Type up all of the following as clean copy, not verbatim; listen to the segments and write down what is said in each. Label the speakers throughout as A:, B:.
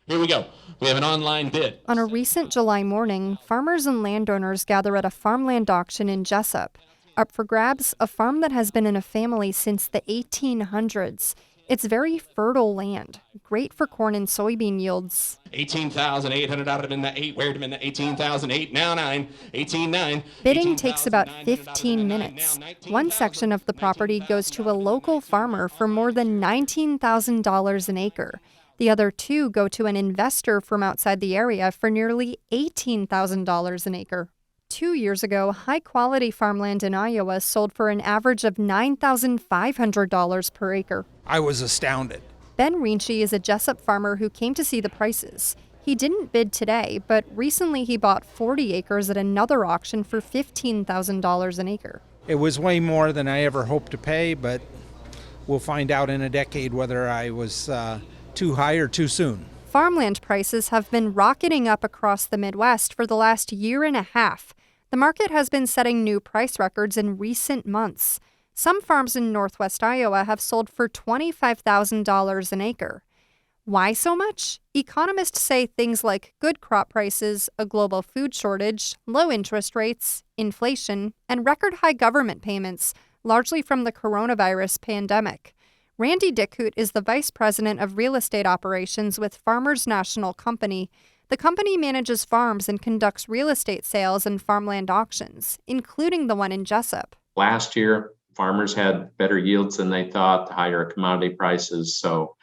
A: Here we go. We have an online bid.
B: On a recent July morning, farmers and landowners gather at a farmland auction in Jessup. Up for grabs, a farm that has been in a family since the 1800s. It's very fertile land, great for corn and soybean yields.
A: 18,800 out of them in the 8. Where'd them in the 18,008, now 9, 18,9,
B: Bidding takes about 15 minutes. One section of the property goes to a local farmer for more than $19,000 an acre. The other two go to an investor from outside the area for nearly $18,000 an acre. 2 years ago, high-quality farmland in Iowa sold for an average of $9,500 per acre.
C: I was astounded.
B: Ben Rinchi is a Jessup farmer who came to see the prices. He didn't bid today, but recently he bought 40 acres at another auction for $15,000 an acre.
C: It was way more than I ever hoped to pay, but we'll find out in a decade whether I was too high or too soon.
B: Farmland prices have been rocketing up across the Midwest for the last year and a half. The market has been setting new price records in recent months. Some farms in northwest Iowa have sold for $25,000 an acre. Why so much? Economists say things like good crop prices, a global food shortage, low interest rates, inflation, and record high government payments, largely from the coronavirus pandemic. Randy Dickhoot is the vice president of real estate operations with Farmers National Company. The company manages farms and conducts real estate sales and farmland auctions, including the one in Jessup.
D: Last year, farmers had better yields than they thought, higher commodity prices, so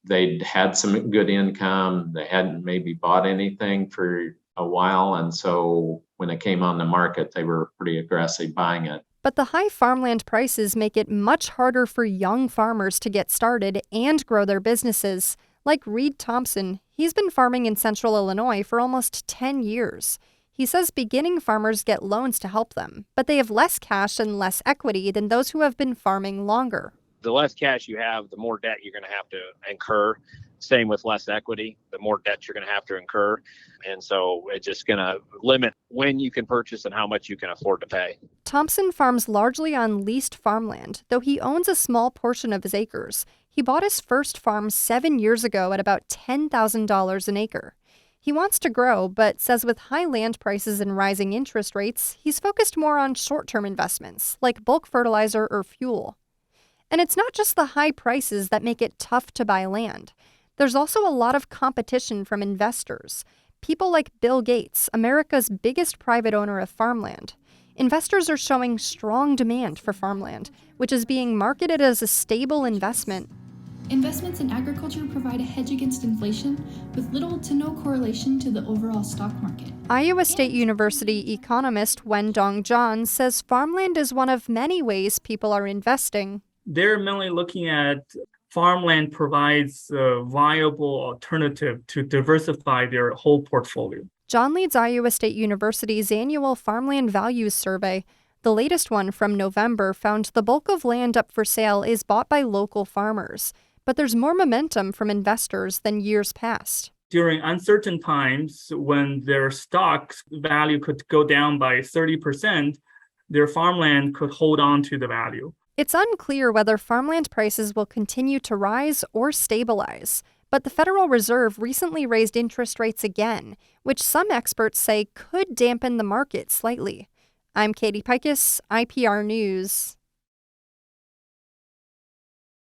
D: they'd had some good income. They hadn't maybe bought anything for a while, and so when it came on the market, they were pretty aggressive buying it.
B: But the high farmland prices make it much harder for young farmers to get started and grow their businesses. Like Reed Thompson, he's been farming in central Illinois for almost 10 years. He says beginning farmers get loans to help them, but they have less cash and less equity than those who have been farming longer.
E: The less cash you have, the more debt you're going to have to incur. Same with less equity, the more debt you're going to have to incur. And so it's just going to limit when you can purchase and how much you can afford to pay.
B: Thompson farms largely on leased farmland, though he owns a small portion of his acres. He bought his first farm 7 years ago at about $10,000 an acre. He wants to grow, but says with high land prices and rising interest rates, he's focused more on short-term investments, like bulk fertilizer or fuel. And it's not just the high prices that make it tough to buy land. There's also a lot of competition from investors. People like Bill Gates, America's biggest private owner of farmland. Investors are showing strong demand for farmland, which is being marketed as a stable investment.
F: Investments in agriculture provide a hedge against inflation with little to no correlation to the overall stock market.
B: Iowa State University economist Wendong John says farmland is one of many ways people are investing.
G: They're mainly looking at farmland provides a viable alternative to diversify their whole portfolio.
B: John leads Iowa State University's annual Farmland Values Survey. The latest one from November found the bulk of land up for sale is bought by local farmers. But there's more momentum from investors than years past.
G: During uncertain times, when their stock's value could go down by 30%, their farmland could hold on to the value.
B: It's unclear whether farmland prices will continue to rise or stabilize, but the Federal Reserve recently raised interest rates again, which some experts say could dampen the market slightly. I'm Katie Peikes, IPR News.